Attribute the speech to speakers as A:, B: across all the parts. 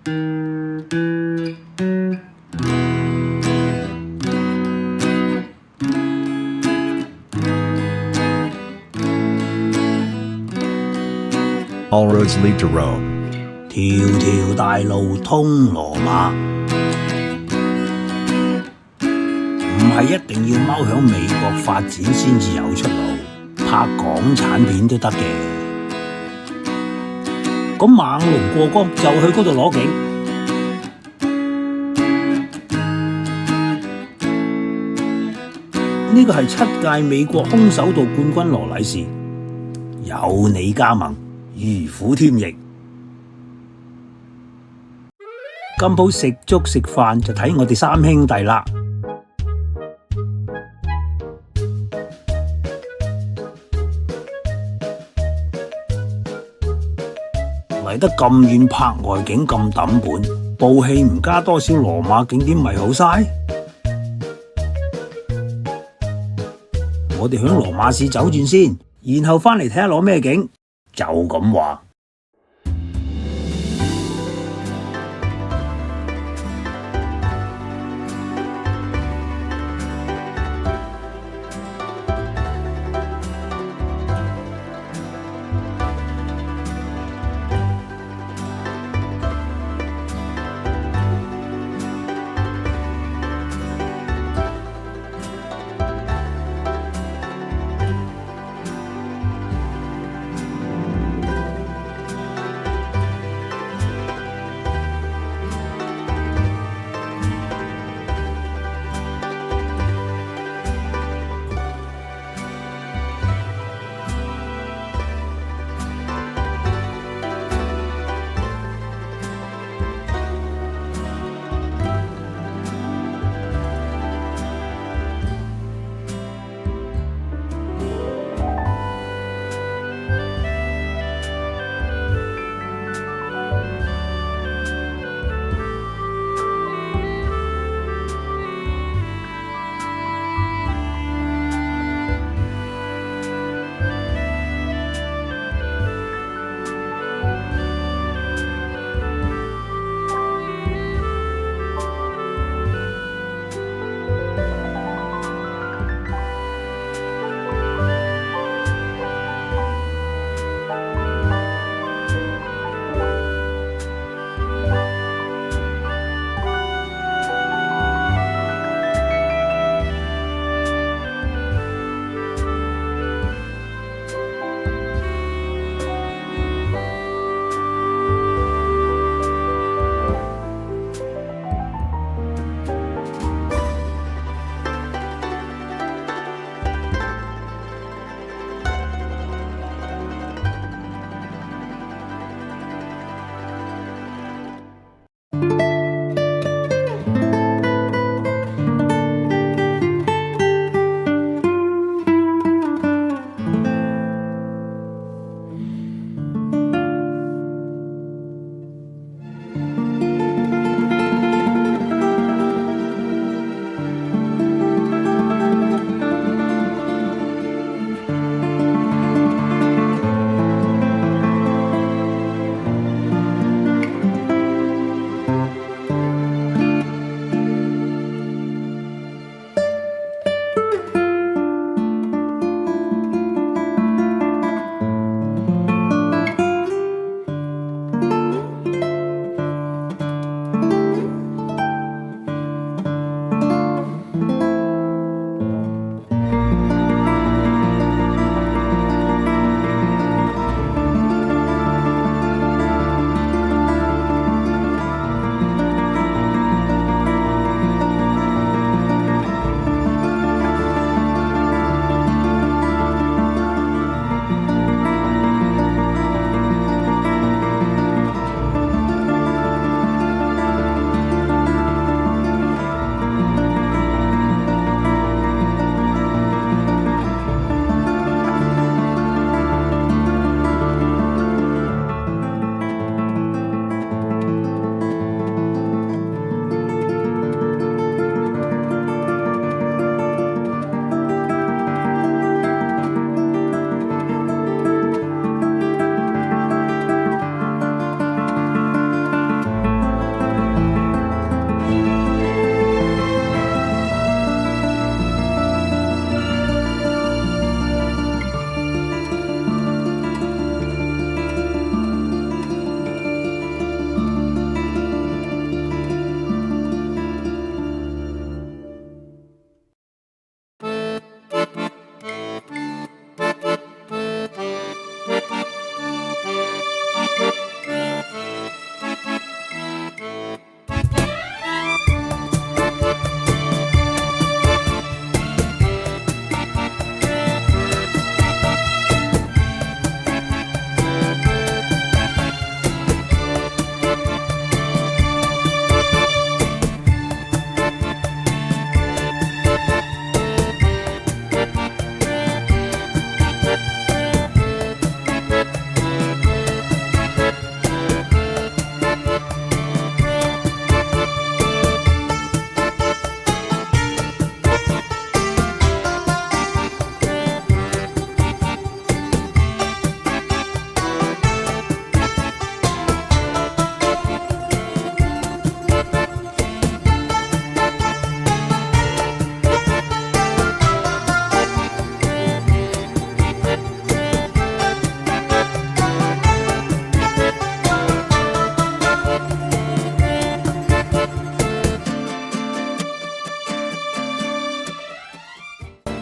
A: All roads lead to Rome.
B: 條條大路通羅馬，唔係一定要踎響美國發展先至有出路，拍港產片都得嘅。咁猛龍過江就去嗰度攞景。呢個係7屆美國空手道冠軍羅禮士，有你加盟，如虎添翼。今鋪食粥食飯就睇我哋三兄弟啦。嚟得咁遠拍外景咁抌本，部戲唔加多少羅馬景點咪好嘥？我哋響羅馬市走轉先，然後返嚟睇下攞咩景，就咁話。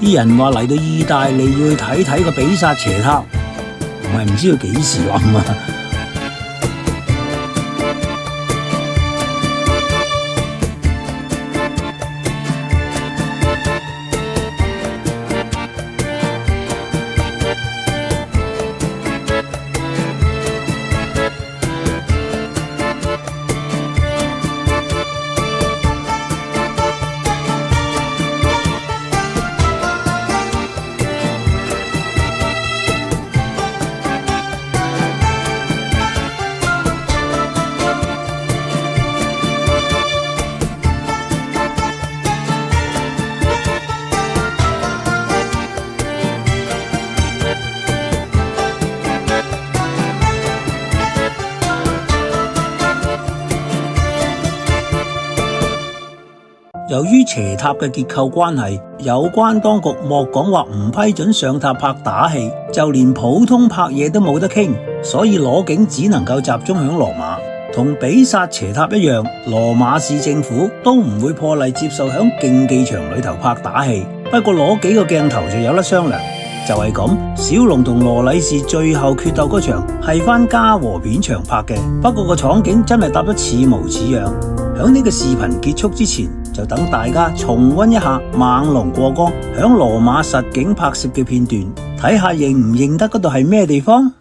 B: 啲人話嚟到意大利要去睇睇個比薩斜塔，唔係唔知佢幾時冧啊！由於斜塔嘅結構關係，有關當局莫講話唔批准上塔拍打戲，就連普通拍嘢都冇得傾，所以攞景只能夠集中響羅馬。同比薩斜塔一樣，羅馬市政府都唔會破例接受響競技場裏頭拍打戲，不過攞幾個鏡頭就有得商量。就係咁，小龍同羅禮士最後決鬥嗰場係返嘉禾片場拍嘅，不過個場景真係搭得似模似樣。響呢個視頻結束之前，就等大家重溫一下猛龍過江響羅馬實景拍攝嘅片段，睇下認唔認得嗰度係咩地方。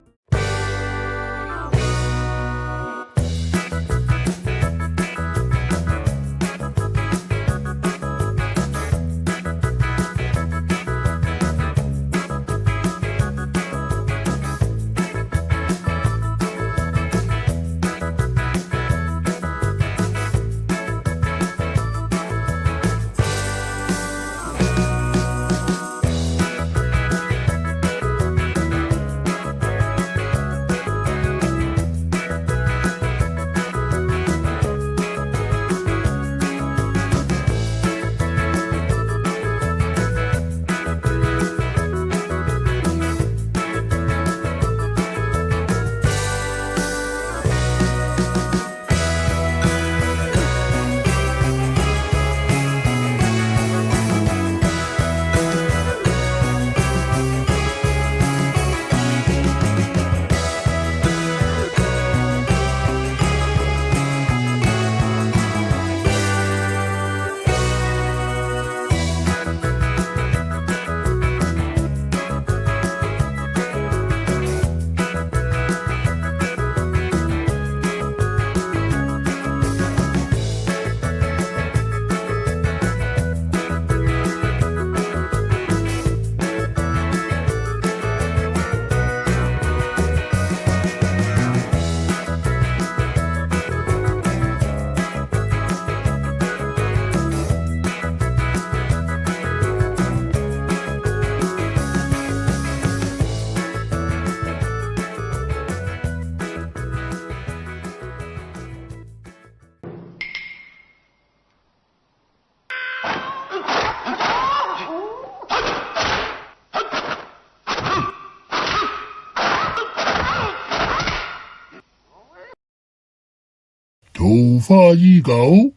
C: 桃花依舊，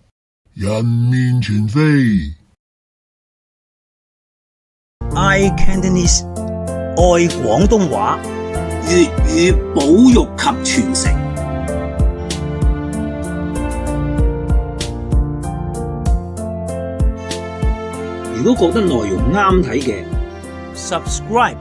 C: 人面全非。
B: iCantonese 愛廣東話，粵語保育及傳承。如果覺得內容啱睇嘅 ，subscribe